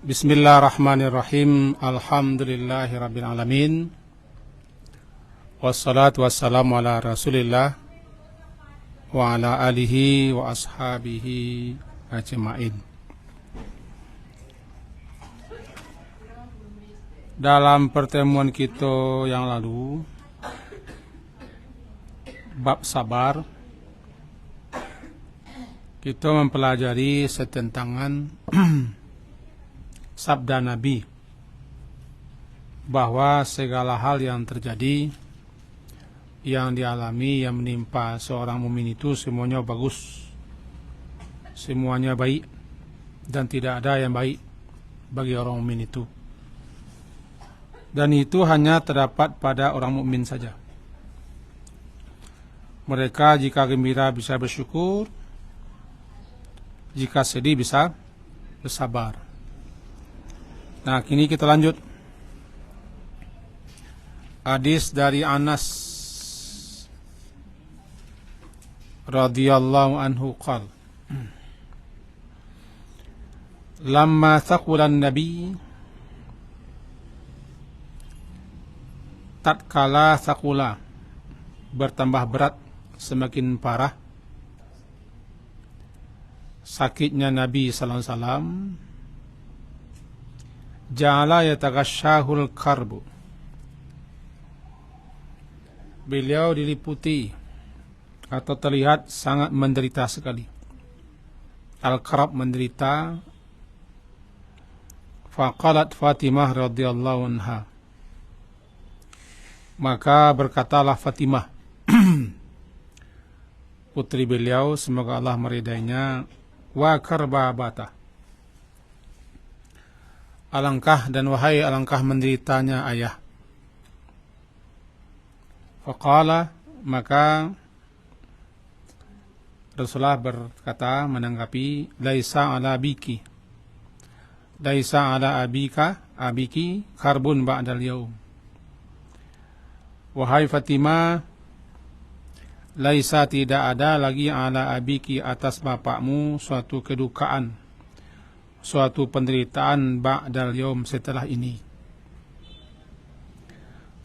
Bismillahirrahmanirrahim. Alhamdulillahirabbil alamin. Wassalatu wassalamu ala Rasulillah wa ala alihi wa ashabihi ajma'in. Dalam pertemuan kita yang lalu, bab sabar, kita mempelajari setentangan sabda Nabi bahwa segala hal yang terjadi, yang dialami, yang menimpa seorang mukmin itu semuanya bagus, semuanya baik, dan tidak ada yang baik bagi orang mukmin itu. Dan itu hanya terdapat pada orang mukmin saja. Mereka jika gembira bisa bersyukur, jika sedih bisa bersabar. Nah, kini kita lanjut. Hadis dari Anas radhiyallahu anhu qala, lamma thaqulan nabi, tatkala thaqula bertambah berat, semakin parah sakitnya Nabi sallallahu alaihi wasallam, ja'ala yataghashshahul karbu, beliau diliputi atau terlihat sangat menderita sekali. Al-karab, menderita. Faqalat Fatimah radhiyallahu anha, maka berkatalah Fatimah putri beliau, semoga Allah meridainya, wa karbabata, alangkah dan wahai alangkah menderitanya ayah. Faqala, maka Rasulullah berkata menanggapi, laisa ala biki, laisa ala abiki karbun ba'dal yaum. Wahai Fatimah, laisa, tidak ada lagi ala abiki, atas bapakmu, suatu kedukaan, suatu penderitaan ba'dal yaum, setelah ini.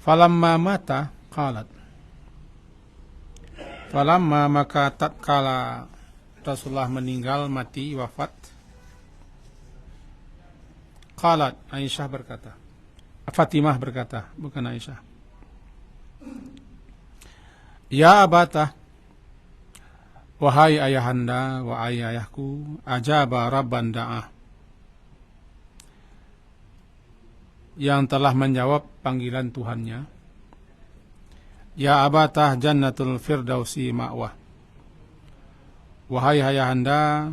Falamma mata qalat, falamma, maka tatkala Rasulullah meninggal, mati, wafat, qalat, Aisyah berkata, Fatimah berkata, bukan Aisyah, ya abata, wahai ayahanda, wahai ayahku, ajaba rabban da'ah, yang telah menjawab panggilan Tuhannya. Ya abatah jannatul firdausi ma'wah, wahai ayahanda,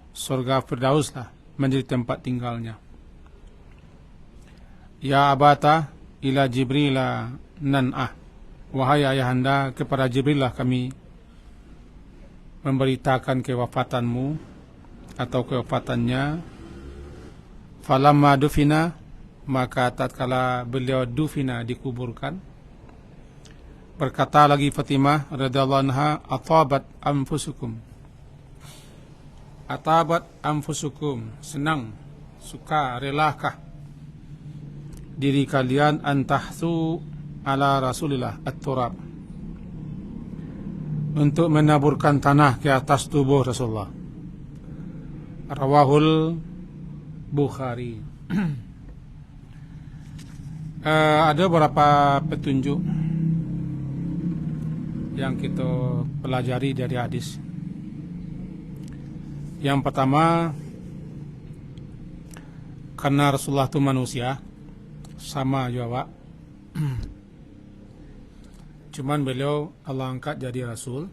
surga firdauslah menjadi tempat tinggalnya. Ya abata ila jibrila nan'ah, wahai ayahanda, kepada Jibrillah kami memberitakan kewafatanmu atau kewafatannya. Falamma dufina, maka tatkala beliau dufina, dikuburkan, berkata lagi Fatimah radhiyallahu anha, atabat anfusukum, atabat anfusukum, senang, suka, relakah diri kalian, antahsu ala Rasulillah at-turab, untuk menaburkan tanah ke atas tubuh Rasulullah. Rawahul Bukhari. Ada beberapa petunjuk yang kita pelajari dari hadis. Yang pertama, karena Rasulullah itu manusia, sama juga, cuman beliau Allah angkat jadi Rasul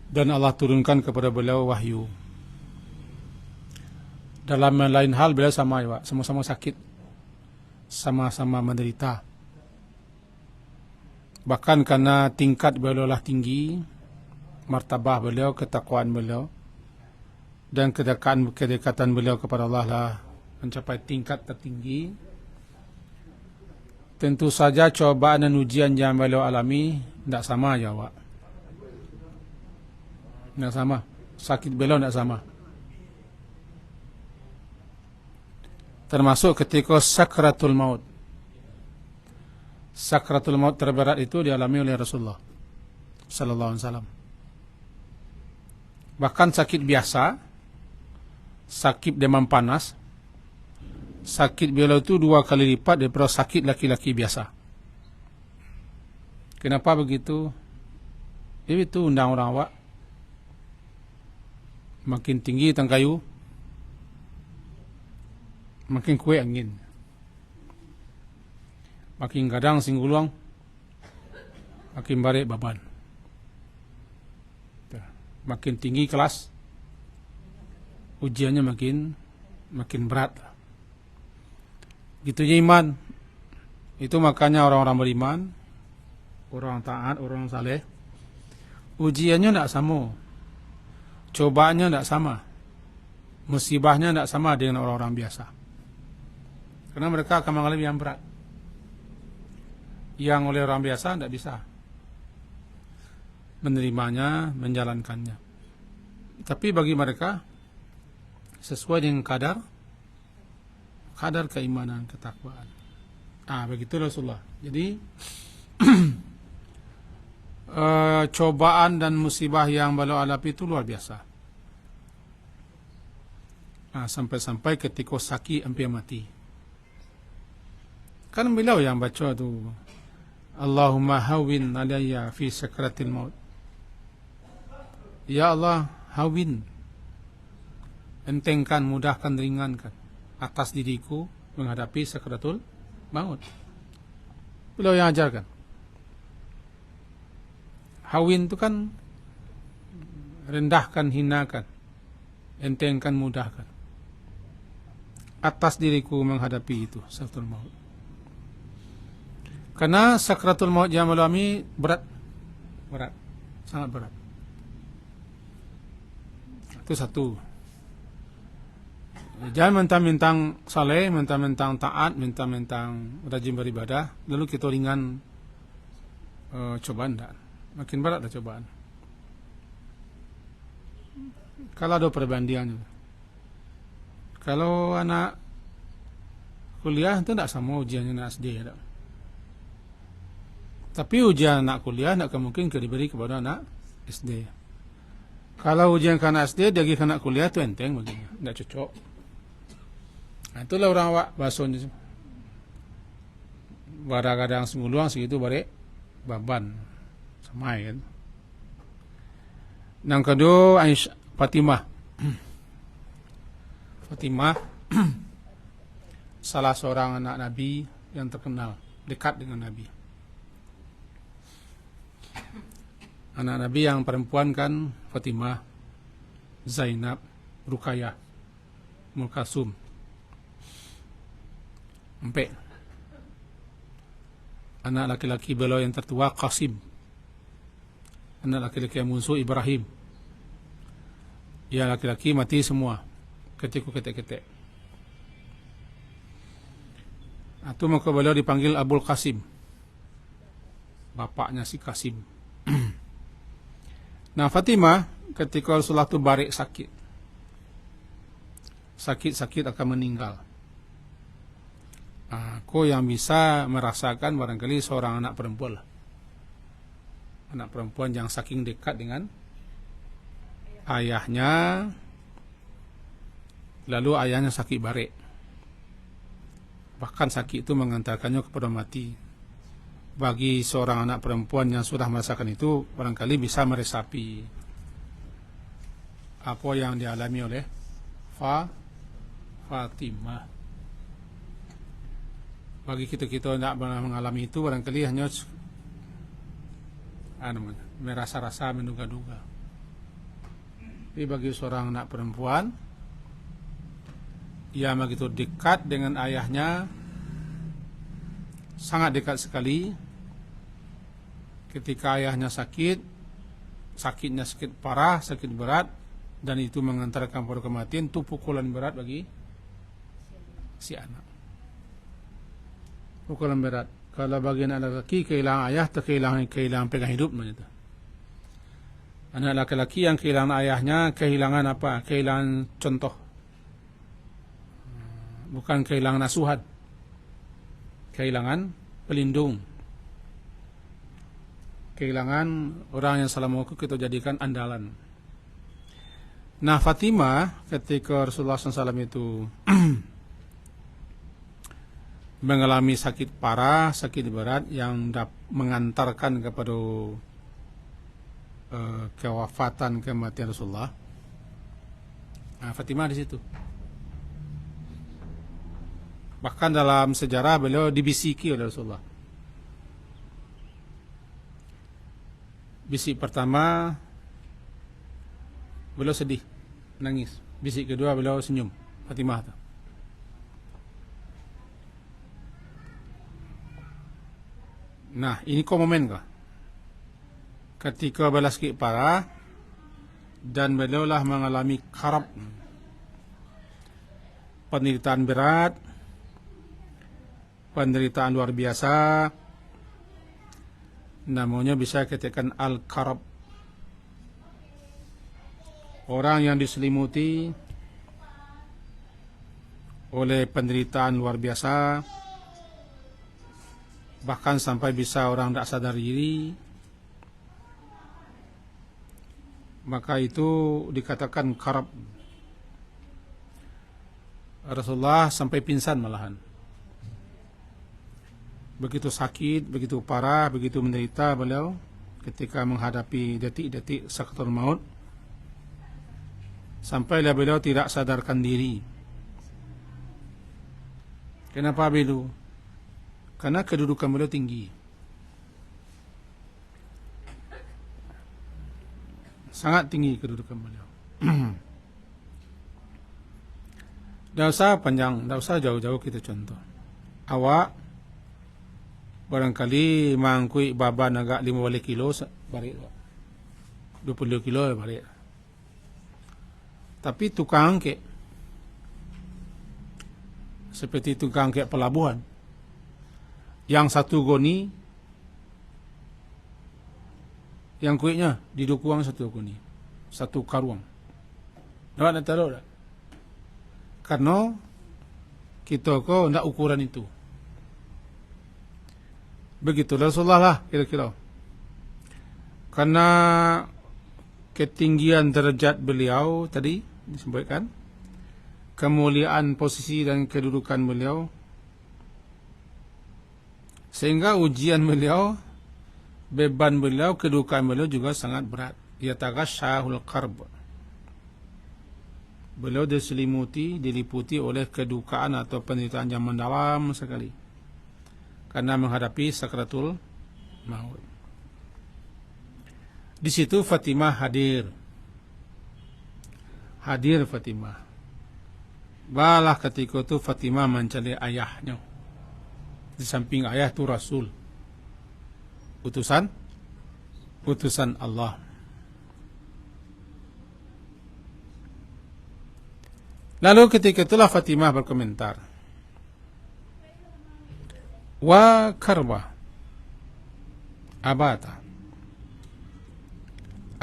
dan Allah turunkan kepada beliau wahyu. Dalam lain hal beliau sama juga, sama-sama sakit, sama-sama menderita. Bahkan karena tingkat beliau lah tinggi, martabah beliau, ketakwaan beliau, dan kedekatan beliau kepada Allah lah mencapai tingkat tertinggi. Tentu saja cobaan dan ujian yang beliau alami tidak sama ya, Pak. Tidak sama. Sakit beliau tidak sama. termasuk ketika sakratul maut. Sakratul maut terberat itu dialami oleh Rasulullah sallallahu alaihi wasallam. Bahkan sakit biasa, sakit demam panas, sakit beliau itu 2 kali lipat daripada sakit laki-laki biasa. Kenapa begitu? Itu undang orang awak. Makin tinggi tang kayu, makin kuat angin. Makin gadang singguluang, makin barik baban. Makin tinggi kelas, ujiannya makin berat. Gitunya iman. Itu makanya orang-orang beriman, orang taat, orang saleh, ujiannya tidak sama, cobaannya tidak sama, musibahnya tidak sama dengan orang-orang biasa. Karena mereka akan mengalami yang berat, yang oleh orang biasa tidak bisa menerimanya, menjalankannya. Tapi bagi mereka sesuai dengan kadar keimanan, ketakwaan. Begitu Rasulullah. Jadi cobaan dan musibah yang beliau alami itu luar biasa. Sampai-sampai ketika sakit hampir mati. Kan beliau yang baca tu, Allahumma hawin alayya fi sakratil maut. Ya Allah, hawin, entengkan, mudahkan, ringankan atas diriku menghadapi sakratul maut. Beliau yang ajarkan. Hawin itu kan rendahkan, hinakan, entengkan, mudahkan atas diriku menghadapi itu sakratul maut. Karena sakratul maut yang alami berat, sangat berat. Itu satu. Jangan mentang-mentang saleh, mentang-mentang taat, mentang-mentang rajin beribadah, lalu kita ringan cobaan. Tak. Makin berat dah cobaan. Kalau ada perbandingan, kalau anak kuliah itu tidak sama ujiannya anak SD. Tak. Tapi ujian anak kuliah tidak mungkin diberi kepada anak SD. Kalau ujian ke anak SD, dia pergi ke anak kuliah itu enteng baginya, tidak cocok. Itulah orang awak bahasanya. Kadang semuluang segitu balik baban sama kan. Yang kedua Fatimah. Fatimah salah seorang anak Nabi yang terkenal, dekat dengan Nabi. Anak Nabi yang perempuan kan Fatimah, Zainab, Ruqayyah, Mulkasum. Sampai anak laki-laki beliau yang tertua Qasim, anak laki-laki yang musuh Ibrahim. Ya, laki-laki mati semua ketika ketek-ketek. Itu maka beliau dipanggil Abul Qasim, bapaknya si Qasim. Nah, Fatimah ketika Rasulullah itu barik sakit akan meninggal. Aku yang bisa merasakan barangkali seorang anak perempuan lah. Anak perempuan yang saking dekat dengan ayahnya, lalu ayahnya sakit barik. Bahkan sakit itu mengantarkannya kepada mati. Bagi seorang anak perempuan yang sudah merasakan itu, barangkali bisa meresapi apa yang dialami oleh Fatimah. Bagi kita tidak pernah mengalami itu, barangkali hanya merasa-rasa, menduga-duga. Tapi bagi seorang anak perempuan yang begitu dekat dengan ayahnya, sangat dekat sekali, ketika ayahnya sakitnya sakit parah, sakit berat, dan itu mengantarkan pada kematian, itu pukulan berat bagi si anak. Pukulan berat. Kalau bagi anak laki kehilangan ayah, kehilangan pegang hidup. Anak laki-laki yang kehilangan ayahnya, kehilangan apa? Kehilangan contoh. bukan kehilangan asuhan, kehilangan pelindung, kehilangan orang yang selama waktu kita jadikan andalan. Nah, Fatimah ketika Rasulullah SAW itu mengalami sakit parah, sakit berat yang mengantarkan kepada kewafatan, kematian Rasulullah. Nah, Fatimah di situ. Bahkan dalam sejarah beliau dibisiki oleh Rasulullah. Bisik pertama beliau sedih, nangis. Bisik kedua beliau senyum. Fatimah tu. Nah, ini kau momen kah? Ketika beliau sakit parah dan beliau lah mengalami karab, penderitaan berat, penderitaan luar biasa, namanya bisa katakan al-karab. Orang yang diselimuti oleh penderitaan luar biasa, bahkan sampai bisa orang tak sadar diri, maka itu dikatakan karab. Rasulullah sampai pingsan malahan. Begitu sakit, begitu parah, begitu menderita beliau ketika menghadapi detik-detik sakaratul maut, sampailah beliau tidak sadarkan diri. Kenapa beliau? Karena kedudukan beliau tinggi, sangat tinggi kedudukan beliau. Tidak usah panjang, tidak usah jauh-jauh kita contoh. Awak barangkali mangkui baban agak 50 kilo balik, 20 kilo balik. Tapi tukang angkek, seperti tukang angkek pelabuhan, yang satu goni, yang kuitnya diduk uang satu goni, satu karuang. Dapat nak taruh tak? Karena kita kok tidak ukuran itu. Begitu Rasulullah lah kira-kira. Karena ketinggian derajat beliau tadi disebutkan, kemuliaan posisi dan kedudukan beliau, sehingga ujian beliau, beban beliau, kedudukan beliau juga sangat berat. Ia tagashahul qarb. Beliau diselimuti, diliputi oleh kedukaan atau penderitaan yang mendalam sekali karena menghadapi sakratul maut. Di situ Fatimah hadir. Hadir Fatimah. Balah ketika itu Fatimah mencari ayahnya. Di samping ayah itu Rasul, utusan Allah. Lalu ketika itulah Fatimah berkomentar, wa karba abata,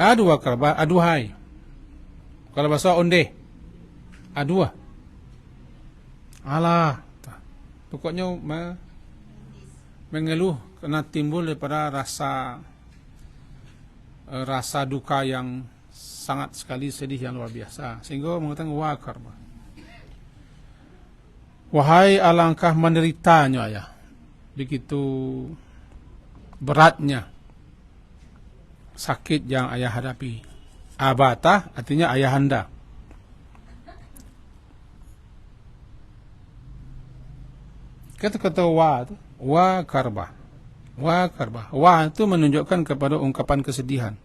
adua karba, aduhai. Kalau bahasa onde, adua. Alah, pokoknya mengeluh karena timbul daripada rasa duka yang sangat sekali sedih yang luar biasa, sehingga mengatakan wa karba. Wahai alangkah menderitanya ayah, begitu beratnya sakit yang ayah hadapi. Abata artinya ayahanda. Kata-kata wa karba. Wa karba. Wa itu menunjukkan kepada ungkapan kesedihan.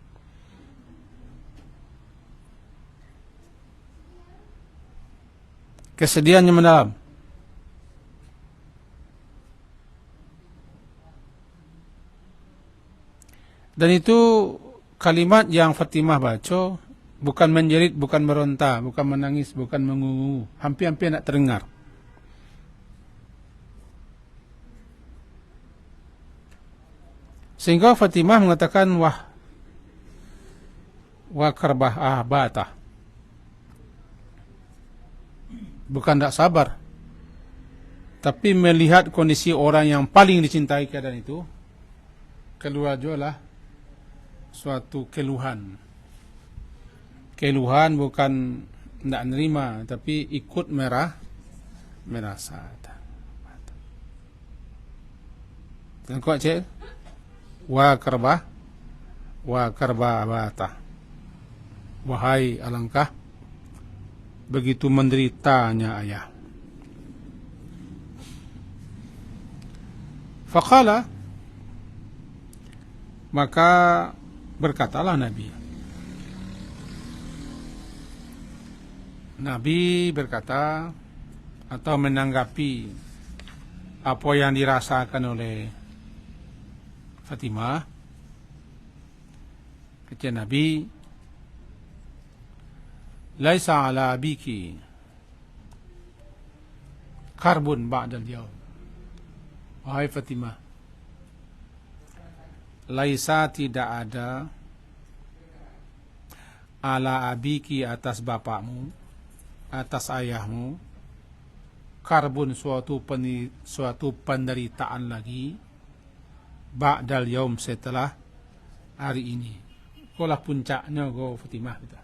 Kesedihan yang mendalam. Dan itu kalimat yang Fatimah baca bukan menjerit, bukan meronta, bukan menangis, bukan mengungu, hampir-hampir nak terdengar. Sehingga Fatimah mengatakan wa karbah ahbata. Bukan tak sabar, Tapi melihat kondisi orang yang paling dicintai keadaan itu, keluar juga lah suatu keluhan. Keluhan bukan tidak nerima, tapi ikut merasa. Dan kuat cik, wa karba bata. Wahai alangkah begitu menderitanya ayah. Faqala, maka berkatalah Nabi. Nabi berkata atau menanggapi apa yang dirasakan oleh Fatimah. Kata Nabi, laisa ala abiki karbun ba'dal yaum. Wahai Fatimah, laisa tidak ada ala abiki atas bapakmu, atas ayahmu, karbun suatu penderitaan lagi, ba'dal yaum setelah hari ini. Kolah puncaknya go Fatimah kita.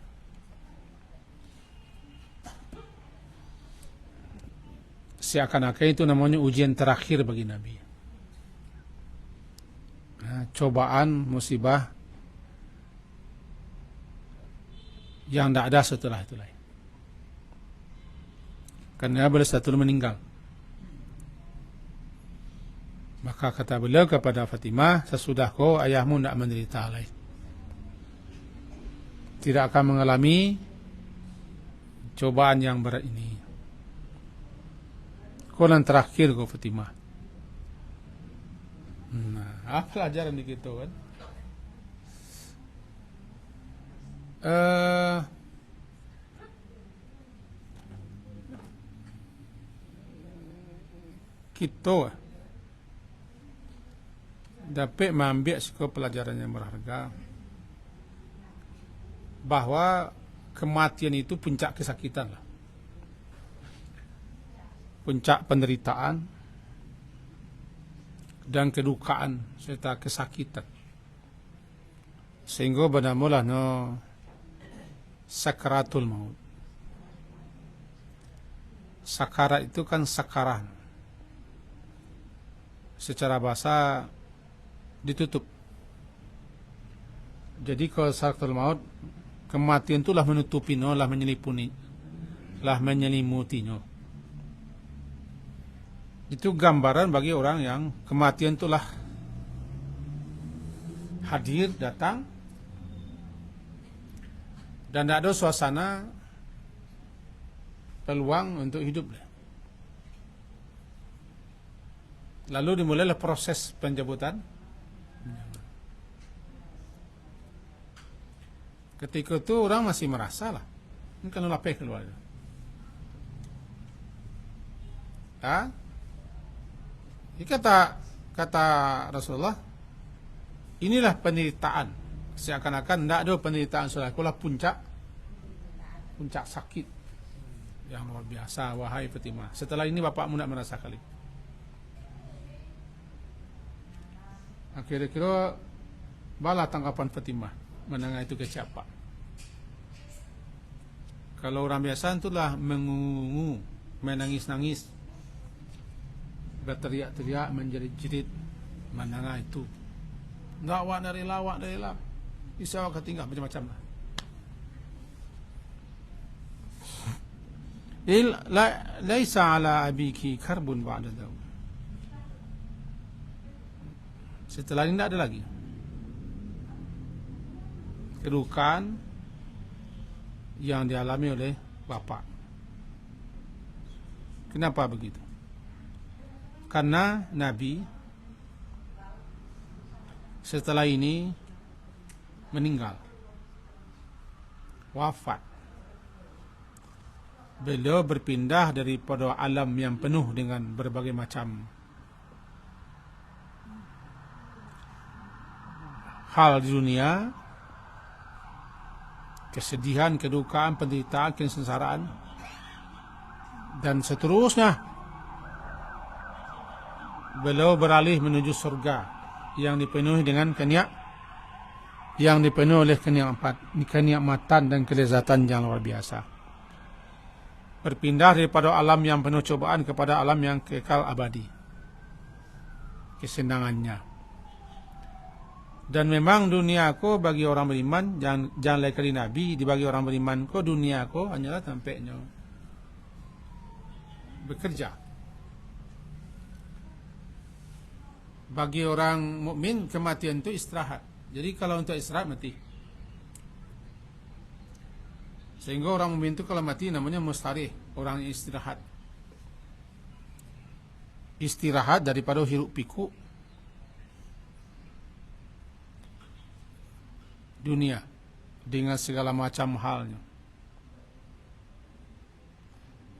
Seakan-akan itu namanya ujian terakhir bagi Nabi. Nah, cobaan, musibah yang tidak ada setelah itu lain. Karena beliau satu meninggal. Maka kata beliau kepada Fatimah, sesudah kau ayahmu tidak menderita lagi, tidak akan mengalami cobaan yang berat ini. Kolan terakhir kau Fatimah. Nah, apa pelajaran di gitu kan? Kita dapat mengambil sebuah pelajaran yang berharga, bahwa kematian itu puncak kesakitan lah, puncak penderitaan dan kedukaan serta kesakitan, sehingga bernamalah sakaratul maut. Sakarat itu kan sakaran, secara bahasa ditutup. Jadi kalau sakaratul maut, kematian itulah menutupi, lah menyelipuni, lah menyelimutinya. Itu gambaran bagi orang yang kematian itulah hadir, datang, dan tidak ada suasana peluang untuk hidup. Lalu dimulailah proses penjemputan. Ketika itu orang masih merasa lah, ini kan lapeh keluar. Kata Rasulullah, inilah penderitaan. Seakan-akan tidak ada penderitaan selain itulah puncak sakit yang luar biasa. Wahai Fatimah, setelah ini bapakmu tidak merasa kali. Kira-kira bala tanggapan Fatimah menengah itu ke siapa? Kalau orang biasa itulah mengungu, menangis-nangis, berteriak-teriak, menjerit-jerit, menengah itu. Lawak dari lawak, Isya ketinggal macam-macam lah. Laisa ala abiki karbun ba'da daum. Setelah ini tidak ada lagi kedukaan yang dialami oleh bapak. Kenapa begitu? Karena Nabi setelah ini meninggal, wafat. Beliau berpindah daripada alam yang penuh dengan berbagai macam hal di dunia, kesedihan, kedukaan, penderitaan, kesengsaraan, dan seterusnya, beliau beralih menuju surga yang dipenuhi dengan yang dipenuhi oleh kenikmatan dan kelezatan yang luar biasa. Berpindah daripada alam yang penuh cobaan kepada alam yang kekal abadi, kesenangannya. Dan memang dunia ko bagi orang beriman, jangan lain kali Nabi dibagi orang beriman ko, dunia ko hanyalah tempatnya bekerja. Bagi orang mukmin kematian itu istirahat. Jadi kalau untuk istirahat mati. Sehingga orang mukmin itu kalau mati namanya mustarih, orang yang istirahat. Istirahat daripada hiruk pikuk dunia dengan segala macam halnya.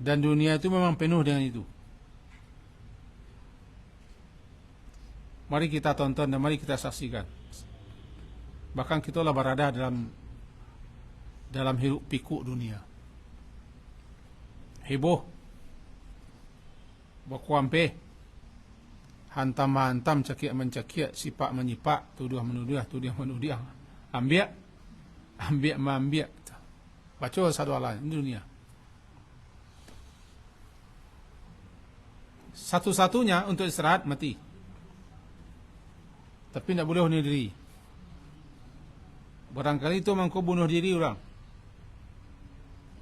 Dan dunia itu memang penuh dengan itu. Mari kita tonton dan mari kita saksikan. Bahkan kita lah berada dalam hiruk pikuk dunia. Heboh, bakuampe, hantam-hantam, cakik-mencakik, sipak-menyipak, tuduh-menuduh, tuduh-menuduh, ambil, baca satu Allah ini dunia. Satu-satunya untuk istirahat mati. Tapi tidak boleh bunuh diri. Barangkali itu mengko bunuh diri orang.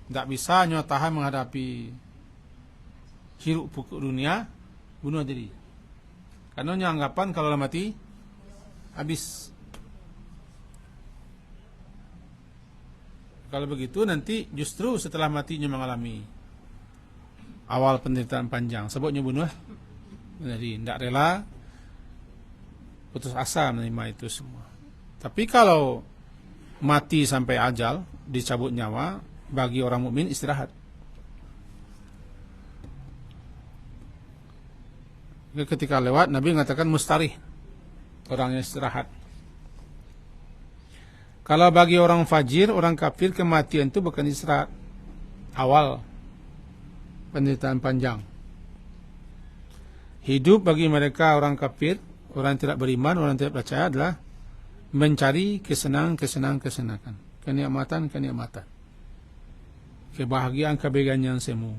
Tak bisa nyo tahan menghadapi hiruk pikuk dunia, bunuh diri. Karena nyo anggapan kalau mati habis. Kalau begitu nanti justru setelah matinya mengalami awal penderitaan panjang. Sebabnya bunuh. Jadi tidak rela, putus asa menerima itu semua. Tapi kalau mati sampai ajal, dicabut nyawa, bagi orang mukmin istirahat. Ketika lewat, Nabi mengatakan mustarih, orang yang istirahat. Kalau bagi orang fajir, orang kafir, kematian itu bukan istirahat, awal penderitaan panjang. Hidup bagi mereka orang kafir, orang yang tidak beriman, orang yang tidak percaya adalah mencari kesenangan, kenikmatan, kebahagiaan yang semu.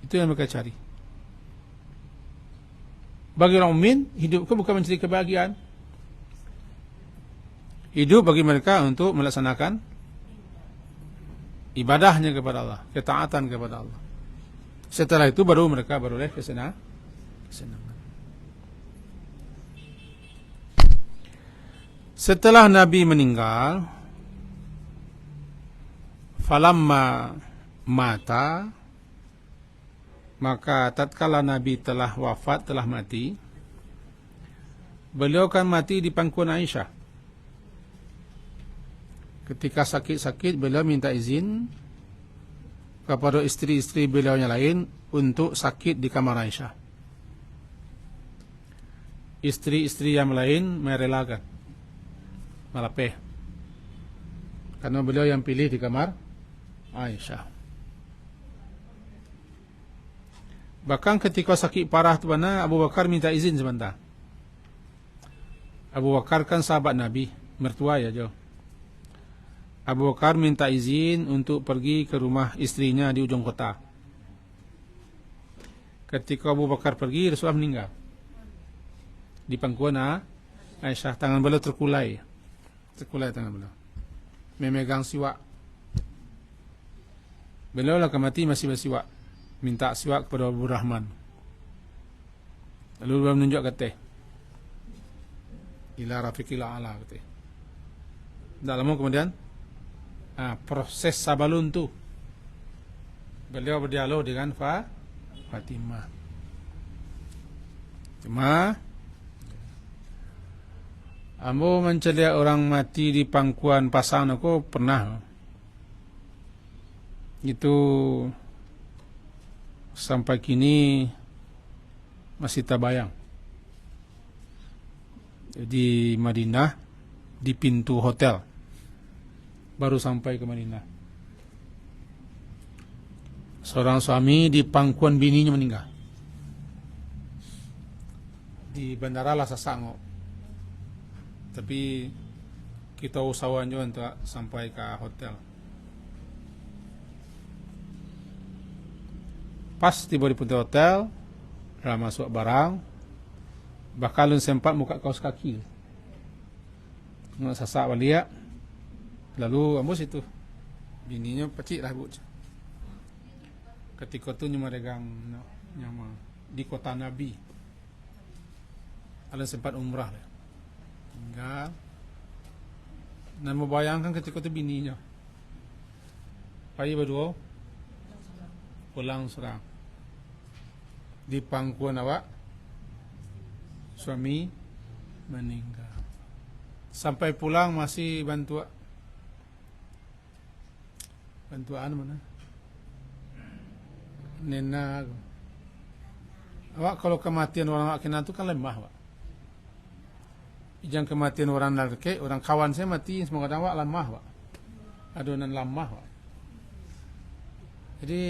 Itu yang mereka cari. Bagi orang mukmin, hidupku bukan mencari kebahagiaan. Hidup bagi mereka untuk melaksanakan ibadahnya kepada Allah, ketaatan kepada Allah. Setelah itu baru mereka beroleh kesenangan. Setelah Nabi meninggal, falamma mata, maka tatkala Nabi telah wafat, telah mati, beliau kan mati di pangkuan Aisyah. Ketika sakit-sakit, beliau minta izin kepada istri-istri beliau yang lain untuk sakit di kamar Aisyah. Istri-istri yang lain merelakan, malapeh, karena beliau yang pilih di kamar Aisyah. Bahkan ketika sakit parah tu mana, Abu Bakar minta izin sebentar. Abu Bakar kan sahabat Nabi, mertua ya jo. Abu Bakar minta izin untuk pergi ke rumah istrinya di ujung kota. Ketika Abu Bakar pergi, Rasulullah meninggal di pangkuan Aisyah. Tangan beliau terkulai tangan beliau, memegang siwak. Beliau lah mati masih bersiwak, minta siwak kepada Abu Rahman. Lalu beliau menunjuk kata, ila rafiqil a'la kata. Tak lama kemudian proses sabalun tu, beliau berdialog dengan Fatimah. Cuma ambo menceliak orang mati di pangkuan pasang aku pernah. Itu sampai kini masih terbayang. Di Madinah, di pintu hotel, baru sampai ke Madinah, seorang suami di pangkuan bininya meninggal. di bandara lah sasangok. Tapi kita usahawan juga untuk sampai ke hotel. Pas tiba di pintu hotel, dah masuk barang, bakalun sempat muka kaos kaki. Nak sasak balik, lalu ambos itu bininya pecik rambut. Ketika tu nyama dagang nyama di kota Nabi. Ada sempat umrah lah. Tinggal. Dan membayangkan ketika tu bininya. Pai berdua pulang serang. Di pangkuan awak suami meninggal. Sampai pulang masih bantuan mana? Nena. Awak kalau kematian orang awak kena tu kan lemah, awak. Jangan kematian orang lelaki, orang kawan saya mati, semua kadang awak lemah, awak. Adonan lemah, awak. Jadi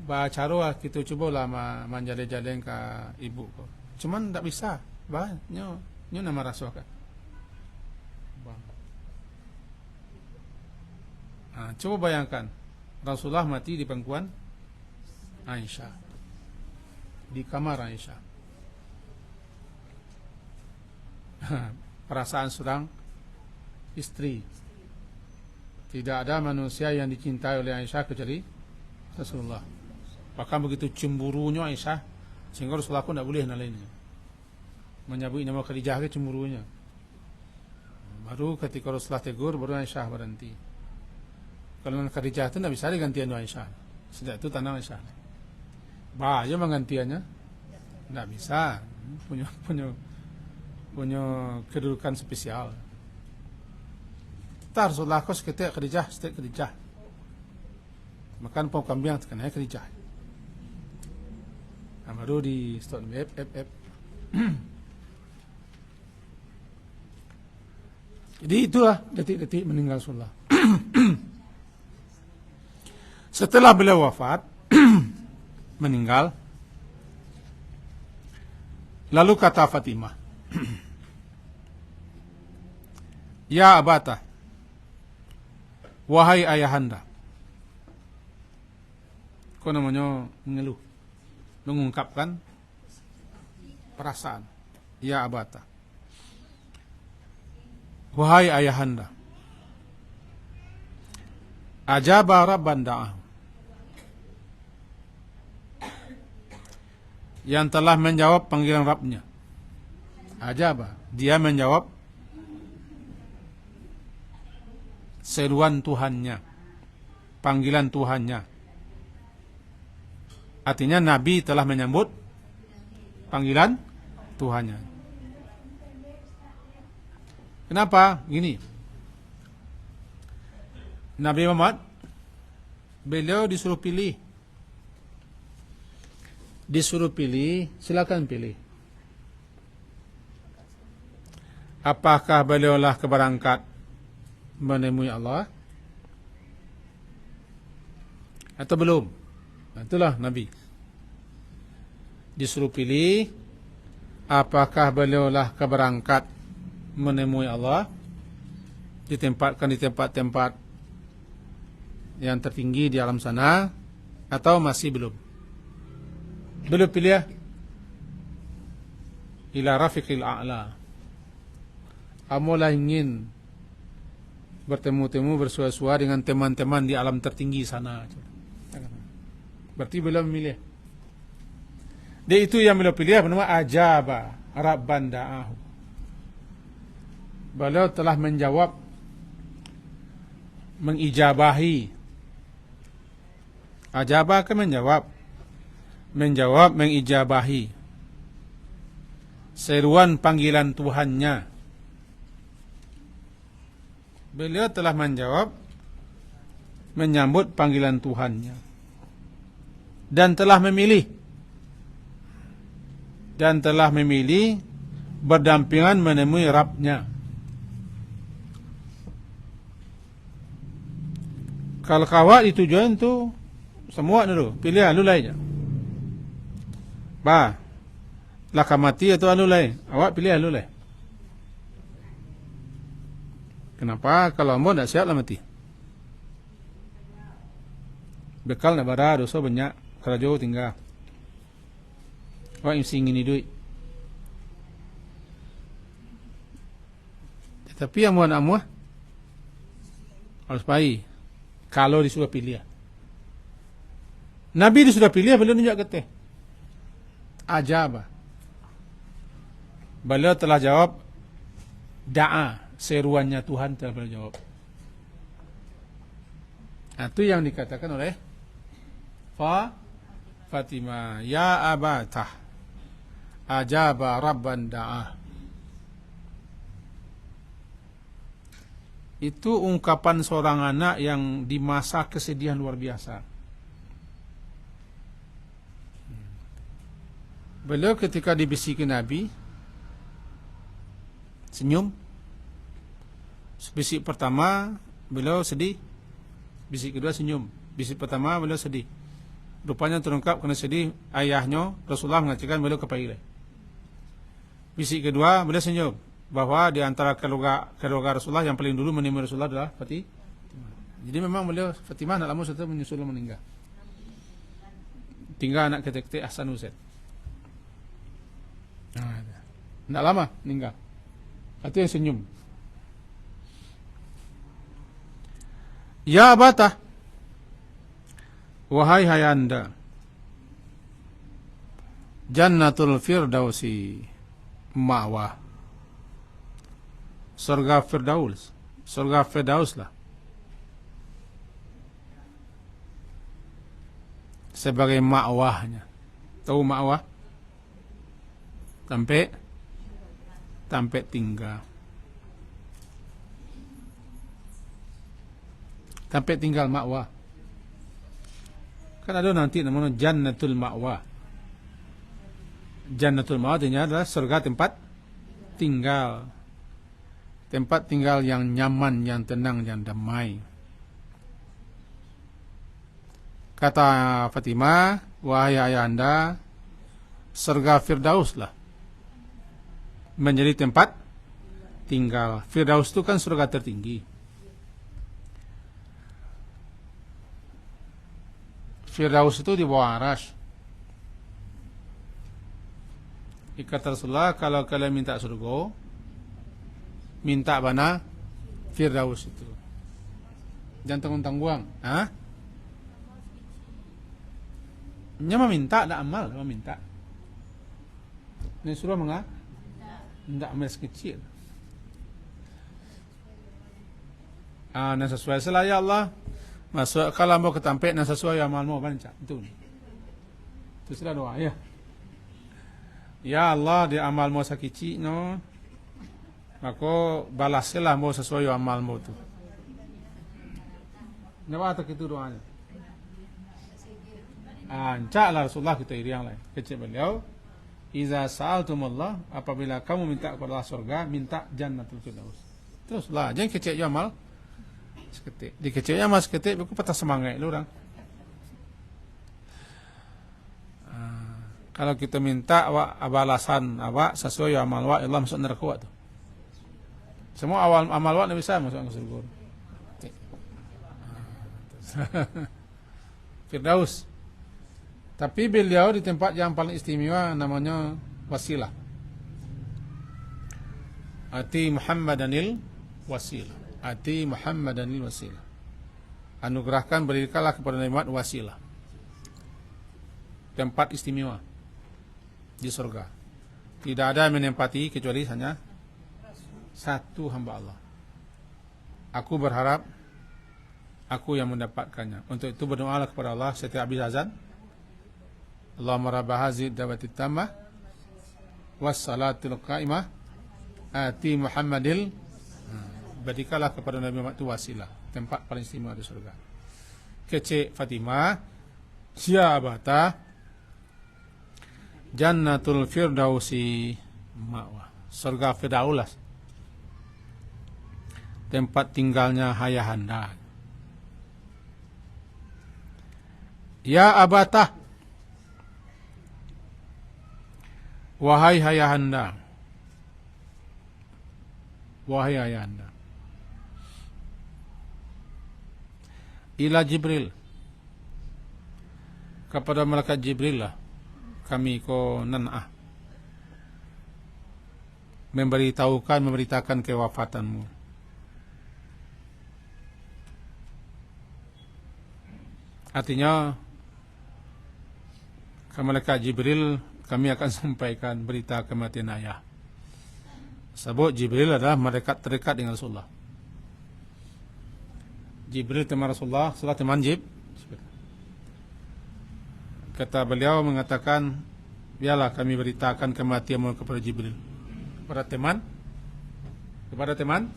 bacara kita cubalah menjadi-jadian ke ibu ko. Cuman tak bisa. Nyo nama rasuah. Coba bayangkan Rasulullah mati di pangkuan Aisyah, di kamar Aisyah. Perasaan seorang istri. Tidak ada manusia yang dicintai oleh Aisyah kecuali Rasulullah. Bahkan begitu cemburunya Aisyah, sehingga Rasulullah pun tidak boleh nalainnya. Menyebut nama Khadijah ke cemburunya. Baru ketika Rasulullah tegur, baru Aisyah berhenti. Kalau Khadijah itu tidak bisa digantian Aisyah. Sejak itu tanah Aisyah. Bahaya menggantiannya, tidak bisa. Punya kedudukan spesial. Tak Rasulullah kau seketik Khadijah, makan pom kambing terkena Khadijah. Baru di stop F. Jadi itulah detik-detik meninggal Rasulullah. Setelah beliau wafat, meninggal, lalu kata Fatimah, Ya abata, wahai ayahanda. Kau namanya mengeluh, mengungkapkan perasaan. Ya abata, wahai ayahanda. Ajaba rabban da'ahu, yang telah menjawab panggilan Rabbnya. Ajaba, dia menjawab seruan Tuhannya, panggilan Tuhannya. Artinya Nabi telah menyambut panggilan Tuhannya. Kenapa? Gini, Nabi Muhammad, beliau disuruh pilih. Silakan pilih. Apakah beliaulah keberangkat menemui Allah atau belum? Itulah Nabi disuruh pilih. Apakah beliaulah keberangkat menemui Allah, ditempatkan di tempat-tempat yang tertinggi di alam sana, atau masih belum? Beliau pilih ila rafiqil a'la. Amolah ingin bertemu-temu, bersua-sua dengan teman-teman di alam tertinggi sana. Berarti beliau memilih. Dia itu yang beliau pilih bernama ajaba rabban da'ahu. Beliau telah menjawab, mengijabahi. Ajaba ke menjawab, mengijabahi seruan panggilan Tuhannya. Beliau telah menjawab, menyambut panggilan Tuhannya, dan telah memilih berdampingan menemui Rabbnya. Kalau kawat ditujuan tu semua dulu, pilihan dulu aja. Laka mati atau alulai? Awak pilih alulai. Kenapa? Kalau ambo tidak siap lah mati. Bekal nak bara dosa banyak. Kalau jauh tinggal. Awak mesti ingin duit. Tapi yang muat amuah harus baik. Kalau disuruh pilih. Nabi sudah pilih, beliau nunjuk kata. Ajabah. Beliau telah jawab da'a, seruannya Tuhan telah beliau jawab. Nah, itu yang dikatakan oleh Fatimah, ya abatah ajaba rabban da'a. Itu ungkapan seorang anak yang di masa kesedihan luar biasa. Beliau ketika dibisiki Nabi senyum. Bisik pertama beliau sedih, bisik kedua senyum. Bisik pertama beliau sedih. Rupanya terungkap karena sedih ayahnya Rasulullah mengatakan beliau kepailai. Bisik kedua beliau senyum, bahwa di antara keluarga Rasulullah yang paling dulu menemui Rasulullah adalah Fatimah. Jadi memang beliau Fatimah nak lama setelah menyusul meninggal. Tinggal anak ketik-ketik Hasan Husain. Tidak lama meninggal. Itu yang senyum. Ya abatah, wahai hayanda, Jannatul Firdausi ma'wah. Surga Firdaus. Surga Firdaus lah. Sebagai ma'wahnya. Tahu ma'wah? Tempat tinggal. Tempat tinggal ma'wah. Kan ada nanti namanya Jannatul Ma'wah. Jannatul Ma'wah artinya adalah surga tempat tinggal. Tempat tinggal yang nyaman, yang tenang, yang damai. Kata Fatimah, wahai ayahanda, surga Firdaus lah menjadi tempat tinggal. Firdaus itu kan surga tertinggi. Firdaus itu di bawah arsy. Kata Rasulullah, kalau kalian minta surga, minta mana? Firdaus itu. Jangan tanggung-tangguang. Nya minta, tak amal, minta. Ini surah tidak amal sekecil. Nah sesuai salah ya Allah. Masuk kalau mau ketampik nah sesuai amal mau baca. Itu sudah doa ya. Ya Allah, di amal mau sakit no. Maka balaslah mau sesuai amal mau tu. Kenapa tak itu doanya? Ancaklah Rasulullah kita iri yang lain. Kecil beliau, iza sa'altumullah, apabila kamu minta kepada Allah surga, minta Jannatul Firdaus. Teruslah, jangan kecil amal seketik. Di kecil amal seketik, aku patah semangat lu orang. Kalau kita minta awak balasan awak sesuai amal awak, Allah masuk neraka awak tu. Semua awal amal awak bisa masuk ke surga. Firdaus. Tapi beliau di tempat yang paling istimewa namanya wasilah. Ati Muhammadanil wasilah. Ati Muhammadanil wasilah. Anugerahkan berikanlah kepada nikmat wasilah. Tempat istimewa di surga. Tidak ada yang menempati kecuali hanya satu hamba Allah. Aku berharap aku yang mendapatkannya. Untuk itu berdoalah kepada Allah setiap habis azan. Allahumma rabba hazihi da'watit tammah wassalatul qa'imah ati Muhammadil. Berikanlah kepada Nabi Muhammad itu wasilah, tempat paling istimewa di surga. Kecik Fatimah, siabata Jannatul Firdausi ma'wah. Surga Firdaus, tempat tinggalnya ayahanda. Ya abatah, Wahai ayahanda, wahai ayahanda, ila Jibril, kepada malaikat Jibril lah kami ko nan'ah memberitakan kewafatanmu. Artinya ke malaikat Jibril kami akan sampaikan berita kematian ayah. Sebab Jibril adalah malaikat terdekat dengan Rasulullah. Jibril teman Rasulullah, Rasulullah teman Kata beliau mengatakan, biarlah kami beritakan kematianmu kepada Jibril. Kepada teman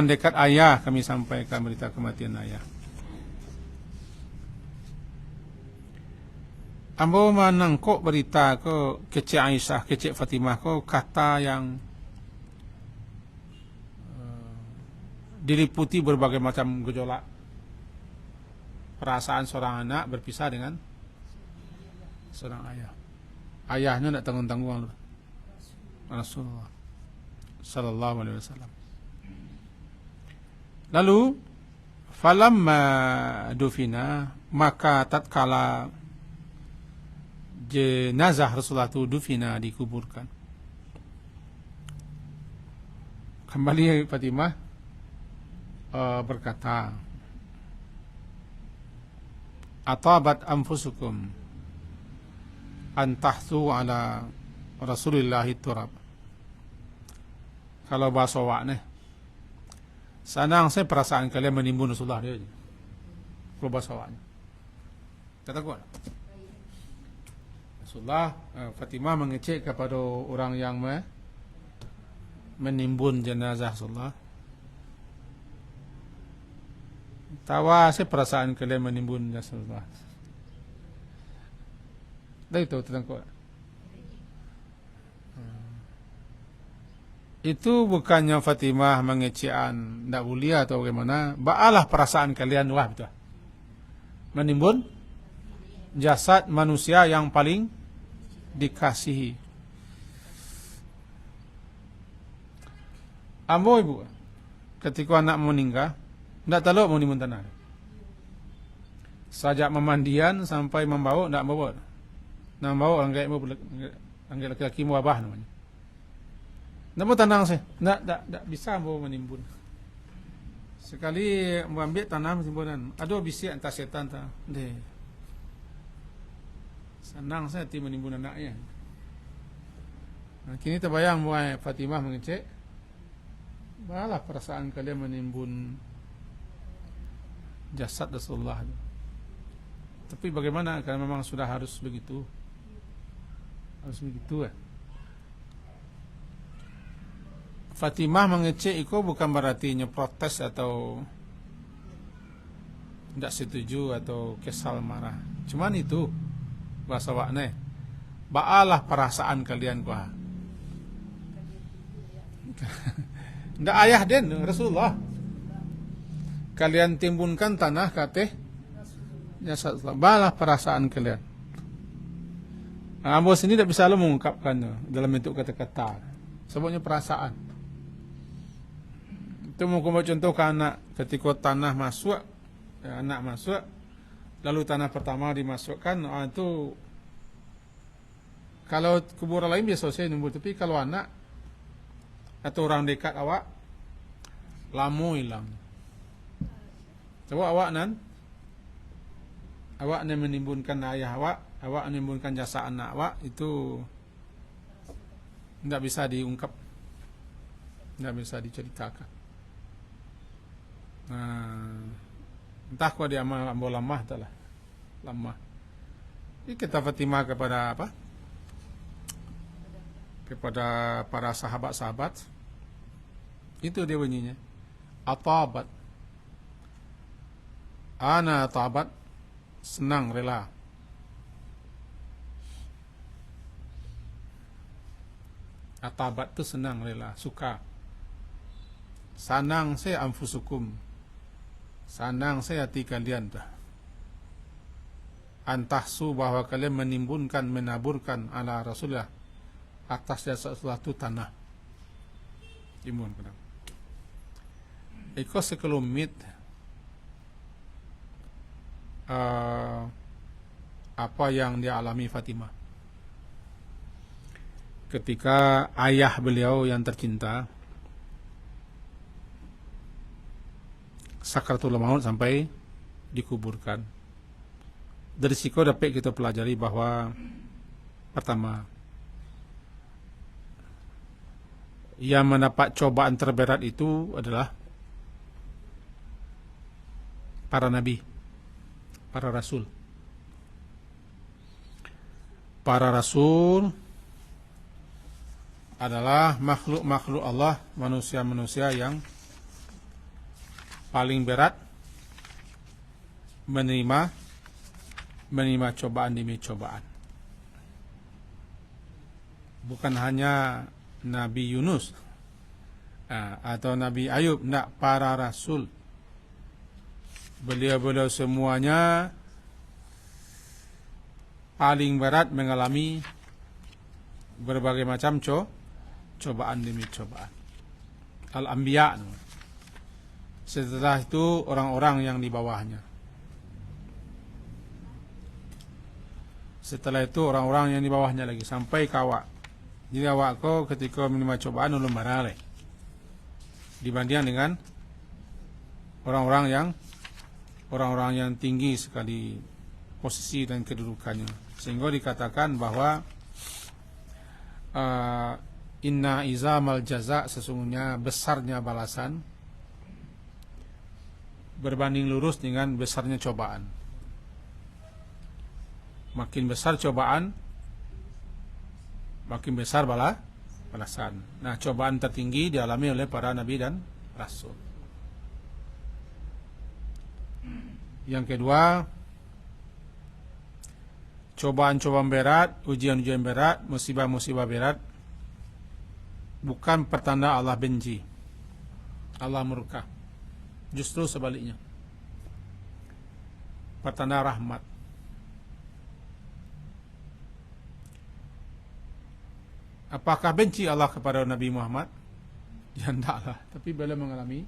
dekat ayah kami sampaikan berita kematian ayah. Ambo menangkuk berita ke kecik Aisyah, kecik Fatimah ko kata yang diliputi berbagai macam gejolak. Perasaan seorang anak berpisah dengan seorang ayah. Ayahnya tidak tanggung-tanggung Rasulullah sallallahu alaihi wasallam. Lalu falamma dufina, maka tatkala jenazah Rasulullah itu dufina, dikuburkan, kembali Fatimah berkata, atabat anfusukum antahtu ala Rasulillahi turab. Kalau bahasa awak senang saya perasaan kalian menimbun Rasulullah dia. Kalau bahasa awaknya kata kuat Rasulullah, Fatimah mengecek kepada orang yang menimbun jenazah Rasulullah, tawa saya perasaan kalian menimbun jenazah Rasulullah. Dah itu tentang kuat. Itu bukannya Fatimah mengecekan tidak mulia atau bagaimana. Baalah perasaan kalian, wah betul, menimbun jasad manusia yang paling dikasihi. Ambo ibu ketika anak meninggal tidak tahu mau nimbun tanah. Sajak memandian sampai membawa tidak bawa. Nak bawa anggap laki-laki mu abah namanya. Nak mau tanang saya, tak bisa mau menimbun. Sekali mau ambil tanah menimbunan, aduh bisik entah setan tak, deh. Senang saya ti menimbun anaknya. Nah, kini terbayang muai Fatimah mengecek, balah perasaan kalian menimbun jasad Rasulullah. Tapi bagaimana kalau memang sudah harus begitu? Harus begitu Fatimah mengecek itu bukan berarti protes atau tidak setuju atau kesal marah. Cuman itu bahasa wakne. Baalah perasaan kalian kuah. Ndak ayah den Rasulullah. Kalian timbunkan tanah kateh jasad Rasulullah. Baalah perasaan kalian. Ambo sini tidak bisa mengungkapkannya dalam bentuk kata-kata. Sebabnya perasaan. Itu mau contoh ke anak, ketika tanah masuk, anak masuk, lalu tanah pertama dimasukkan, itu kalau kuburan lain biasa saya nunggu, tapi kalau anak atau orang dekat awak, lama hilang. Coba awak menimbunkan ayah awak menimbunkan jasa anak awak, itu tidak bisa diungkap, tidak bisa diceritakan. Nah, entah kok dia ambo lamah tak lah, lamah. Ini kata Fatimah kepada apa? Kepada para sahabat-sahabat, itu dia bunyinya. Atabat, ana tabat, senang, rela. Atabat itu senang, rela, suka. Sanang saya anfusukum, sanang saya hati kalian dah. Antahsu bahwa kalian menimbunkan, menaburkan ala Rasulullah, atas dasar suatu tanah timun kenapa iko sekelumit apa yang dialami Fatimah ketika ayah beliau yang tercinta sakaratul maut sampai dikuburkan. Dari situ dapat kita pelajari bahwa pertama, yang mendapat cobaan terberat itu adalah para nabi, para rasul. Para rasul adalah makhluk-makhluk Allah, manusia-manusia yang paling berat menerima cobaan demi cobaan. Bukan hanya Nabi Yunus atau Nabi Ayub, enggak, para rasul. Beliau-beliau semuanya paling berat mengalami berbagai macam cobaan demi cobaan. Al-Anbiya. Setelah itu orang-orang yang di bawahnya. Setelah itu orang-orang yang di bawahnya lagi sampai ke awak. Jadi awak kau ketika menerima cobaan ulun marah dibanding dengan orang-orang yang tinggi sekali posisi dan kedudukannya. Sehingga dikatakan bahwa inna izamal jaza, sesungguhnya besarnya balasan berbanding lurus dengan besarnya cobaan. Makin besar cobaan, makin besar balasan. Nah, cobaan tertinggi dialami oleh para nabi dan rasul. Yang kedua, cobaan-cobaan berat, ujian-ujian berat, musibah-musibah berat bukan pertanda Allah benci, Allah murka. Justru sebaliknya, pertanda rahmat. Apakah benci Allah kepada Nabi Muhammad? Ya tidaklah, tapi beliau mengalami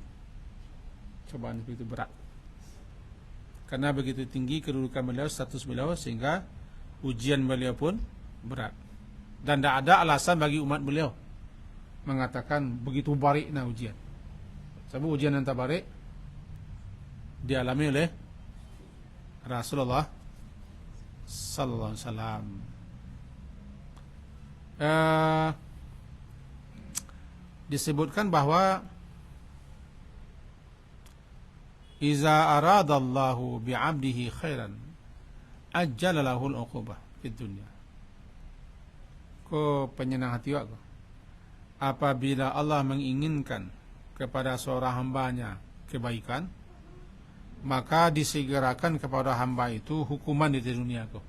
cobaan begitu berat. Karena begitu tinggi kedudukan beliau, status beliau, sehingga ujian beliau pun berat. Dan tidak ada alasan bagi umat beliau mengatakan begitu bariknya ujian. Sebab ujian yang tak barik dialami oleh Rasulullah sallallahu alaihi wasallam. Disebutkan bahwa iza aradallahu bi'abdihi khairan ajjala lahul uqubah fid dunya. Ko penyenang hati aku. Apabila Allah menginginkan kepada seorang hambanya kebaikan, maka disegerakan kepada hamba itu hukuman di dunia aku.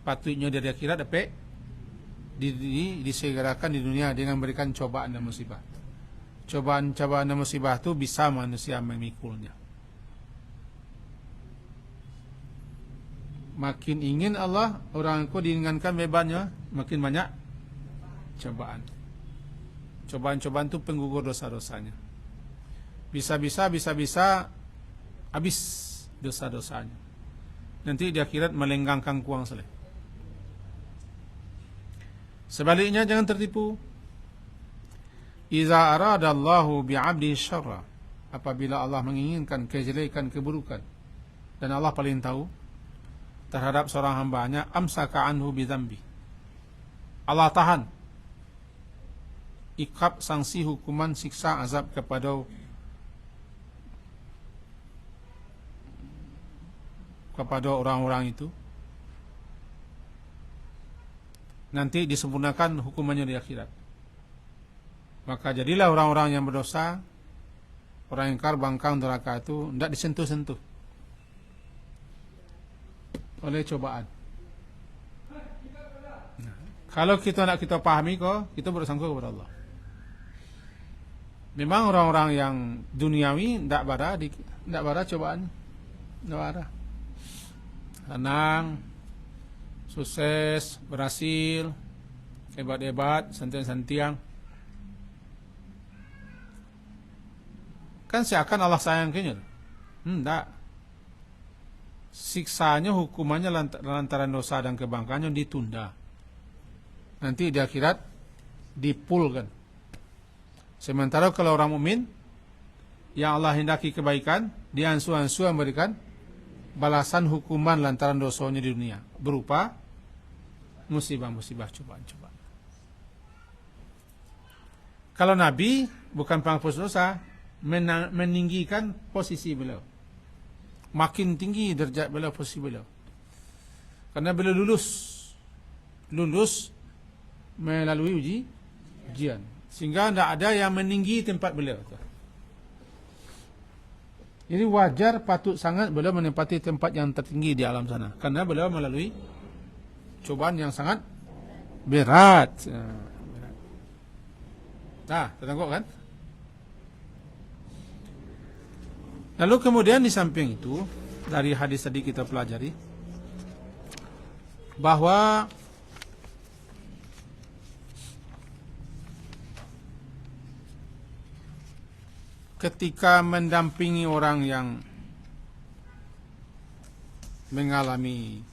Patutnya dari akhirat dapat disegerakan di dunia dengan memberikan cobaan dan musibah. Cobaan-cobaan dan musibah itu bisa manusia memikulnya. Makin ingin Allah orang itu diinginkan bebannya, makin banyak cobaan. Cobaan-cobaan itu penggugur dosa-dosanya. Bisa-bisa habis dosa-dosanya. Nanti di akhirat melenggangkan kuang seleh. Sebaliknya jangan tertipu. Iza aradallahu bi'abdihi syarra, apabila Allah menginginkan kejelekan, keburukan, dan Allah paling tahu terhadap seorang hambanya, amsaka anhu bidzambi, Allah tahan ikab, sanksi, hukuman, siksa, azab kepada orang-orang itu. Nanti disempurnakan hukumannya di akhirat. Maka jadilah orang-orang yang berdosa, orang yang ingkar bangkang neraka itu tidak disentuh-sentuh oleh cobaan. Nah, kalau kita nak kita pahami kok, kita bersangka kepada Allah. Memang orang-orang yang duniawi tidak bara cobaan, tidak bara. Senang, sukses, berhasil, hebat-hebat, santiang-santiang. Kan seakan Allah sayang kayaknya. Enggak. Siksanya, hukumannya lantaran dosa dan kebangkaannya ditunda. Nanti di akhirat dipulkan. Sementara kalau orang mukmin yang Allah hendaki kebaikan, diansu-ansu memberikan balasan hukuman lantaran dosanya di dunia berupa musibah-musibah, cobaan-cobaan. Kalau Nabi bukan penghapus dosa, meninggikan posisi beliau. Makin tinggi derajat beliau, posisi beliau. Karena beliau lulus melalui ujian. Sehingga tidak ada yang meninggi tempat beliau. Jadi wajar, patut sangat beliau menempati tempat yang tertinggi di alam sana. Karena beliau melalui cobaan yang sangat berat. Nah, tertangkap kan? Lalu kemudian di samping itu, dari hadis tadi kita pelajari bahwa ketika mendampingi orang yang mengalami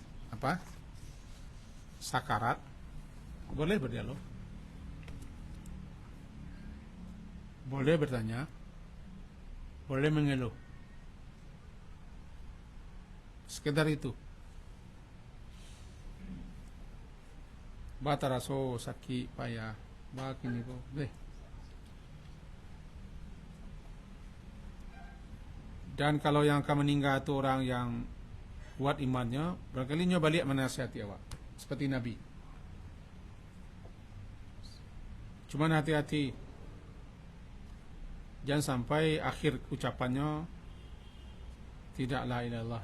sakarat, boleh berdialog, boleh bertanya, boleh mengeluh. Sekedar itu. Bata raso sakit payah, bakini ko, deh. Dan kalau yang akan meninggal itu orang yang kuat imannya, barangkali nyo balik menasihati awak, seperti Nabi. Cuman hati-hati, jangan sampai akhir ucapannya tidak la ilaha illallah.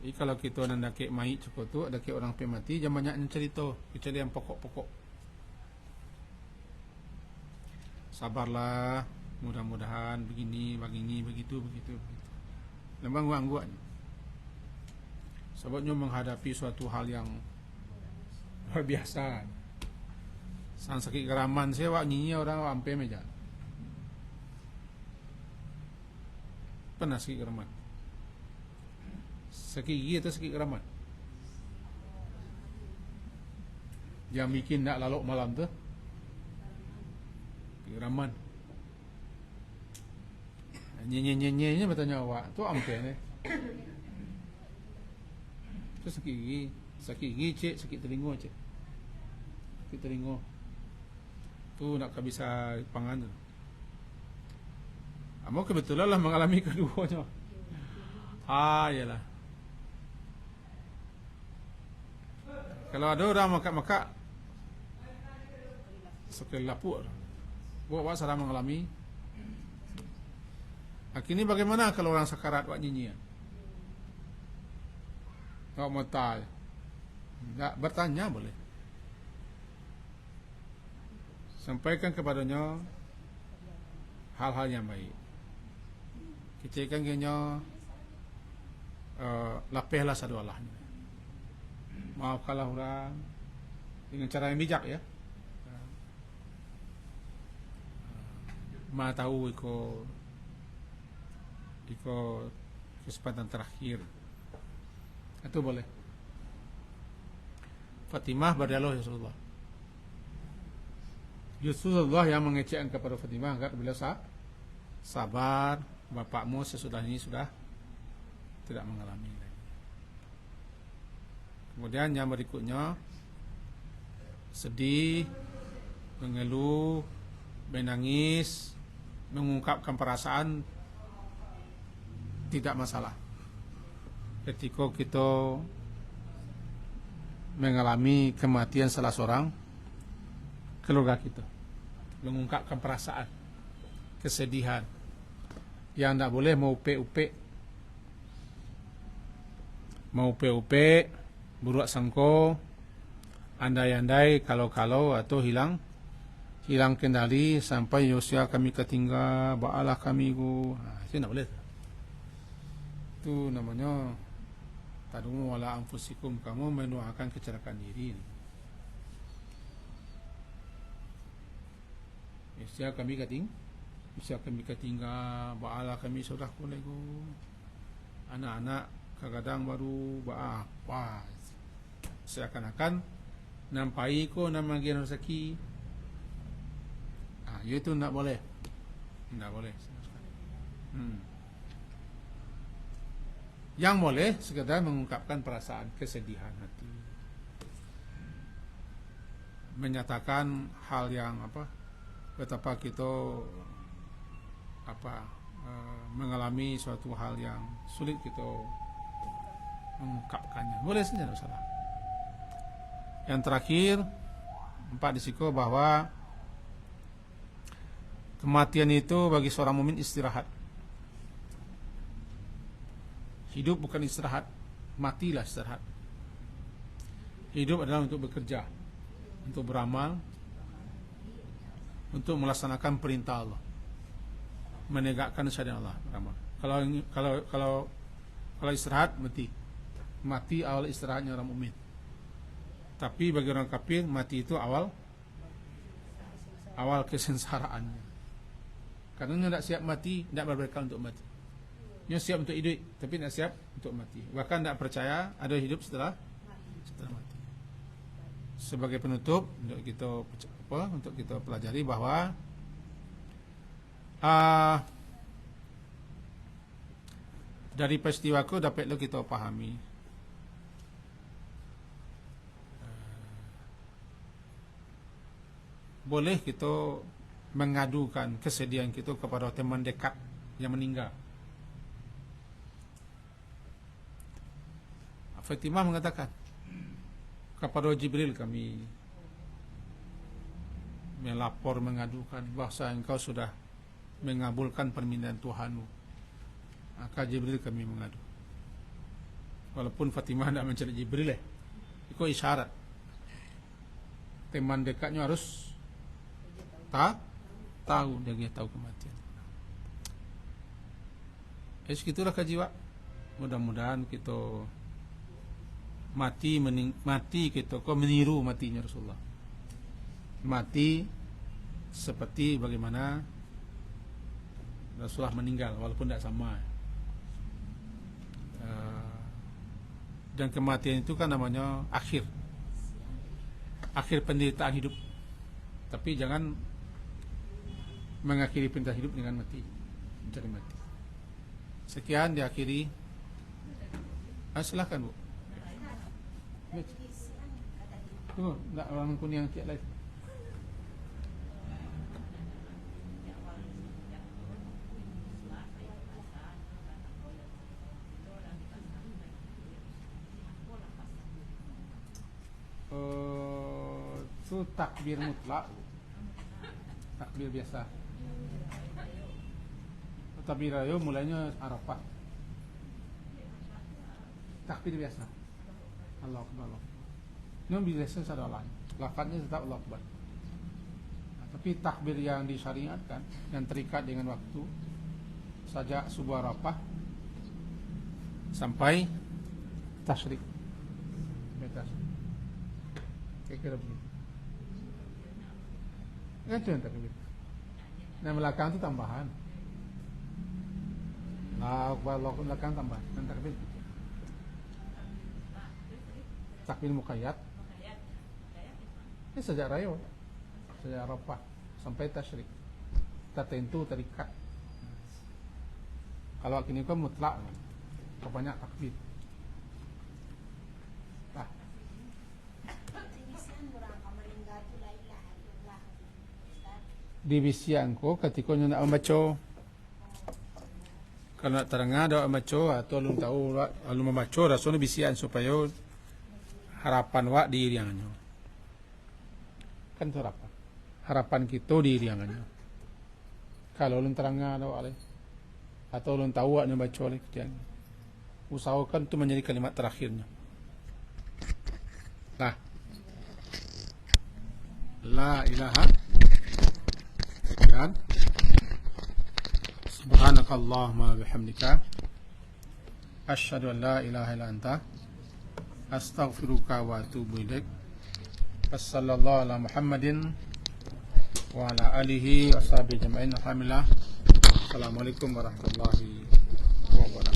Jadi kalau kita nak dakik mai cukup tu, dakik orang pe mati, jangan banyak cerita, kecuali yang pokok-pokok. Sabarlah, mudah-mudahan begini, begitu. Lembang gangguan. Sebabnya menghadapi suatu hal yang luar biasa. Sang sakit geraman saya wak nyinya orang ampe meja. Pernah sakit geraman? Sakit gigi atau sakit geraman? Yang bikin nak lalok malam tu geraman. Nyenye bertanya awak tu ampe ni. Tu sakit gigi cik, sakit telinga cik. Sakit telinga. Tu nak bisa pangan tu. Amo kebetulan lah mengalami keduanya. Yalah. Kalau ada orang maka sekali lapuk. Buat salah mengalami. Kini bagaimana kalau orang sakarat wak nyinyir? Kau mata. Tak bertanya boleh. Sampaikan kepadanya hal-hal yang baik. Kecilkan kenyo lapehlah sadu Allah. Maafkanlah orang dengan cara yang bijak ya. Ma tahu iko kesempatan terakhir. Itu boleh. Fatimah berdialog ya Rasulullah. Rasulullah yang mengecekkan kepada Fatimah agar beliau sabar, bapakmu sesudah ini sudah tidak mengalami lagi. Kemudian yang berikutnya sedih, mengeluh, menangis, mengungkapkan perasaan tidak masalah. Ketika kita mengalami kematian salah seorang keluarga kita, mengungkapkan perasaan, kesedihan, yang tidak boleh mau upe-upe, buruk sangko, andai-andai, kalau-kalau atau hilang kendali sampai Yosua kami ketinggal, baalah kami go. Itu tidak boleh. Itu namanya tad'u wala anfusikum, kamu mendoakan kecelakaan diri. Bisa kami ketinggal baala kami sudah kolego anak-anak kadang baru apa seakan-akan nampai ko nama gian rezeki. Itu tidak boleh Yang boleh sekedar mengungkapkan perasaan kesedihan hati, menyatakan hal yang betapa kita mengalami suatu hal yang sulit kita mengungkapkannya. Boleh saja, tidak salah. Yang terakhir 4 risiko bahwa kematian itu bagi seorang mukmin istirahat. Hidup bukan istirahat, matilah istirahat. Hidup adalah untuk bekerja, untuk beramal, untuk melaksanakan perintah Allah, menegakkan syariat Allah, beramal. Kalau istirahat mati awal istirahatnya orang mukmin. Tapi bagi orang kafir mati itu awal kesengsaraannya. Karena dia tidak siap mati, tidak berbekal untuk mati. Dia siap untuk hidup, tapi tidak siap untuk mati. Bahkan tidak percaya ada hidup setelah mati. Sebagai penutup untuk kita pelajari bahwa dari peristiwaku dapat kita pahami boleh kita mengadukan kesedihan kita kepada teman dekat yang meninggal. Fatimah mengatakan, kepada Jibril kami melapor mengadukan bahwa engkau sudah mengabulkan permintaan Tuhanmu. Maka Jibril kami mengadu. Walaupun Fatimah tidak mencari Jibril, itu isyarat. Teman dekatnya harus tahu, dia tahu kematian. Segitulah kajiwa. Mudah-mudahan kita mati kita kok meniru matinya Rasulullah. Mati seperti bagaimana Rasulullah meninggal, walaupun tidak sama. Dan kematian itu kan namanya akhir penderitaan hidup. Tapi jangan mengakhiri perintah hidup dengan mati, mencari mati. Sekian diakhiri. Silakan Bu. Tunggu, enggak orang kuning yang tiap lain. Itu takbir mutlak, takbir biasa. Takbir ayo mulainya Arafah. Takbir biasa. Allah Akbar. Ini biasa salah lain. Lafaznya tetap Allah Akbar. Tapi takbir yang disyariatkan, yang terikat dengan waktu, sejak subuh Arafah sampai tasyrik. Kira-kira begitu. Itu yang takbir. Nah, belakang itu tambahan. Allah belakang tambahan. Dan takbir. Takbir muqayyad. Ini sejak rayo, sejak Arafah sampai tasyrik. Tertentu, terikat. Kalau kini kan mutlak, banyak takbir. Divisianku ketika nak membaca, kalau nak terangah dak membaca atau belum tahu belum membaca rasanya bisian supaya harapan wak di iriangannya. Kan itu harapan kita di iriangannya. Kalau belum terangah dak oleh atau belum tahu wak membaca oleh kemudian usahakan itu menjadi kalimat terakhirnya. La ilaha kan subhanakallahumma bihamdika asyhadu an la ilaha illa anta astaghfiruka wa atubu ilaik. Wassallallahu ala Muhammadin wa ala alihi wa sahbihi jama'in. Alhamdulillah. Assalamualaikum warahmatullahi wabarakatuh.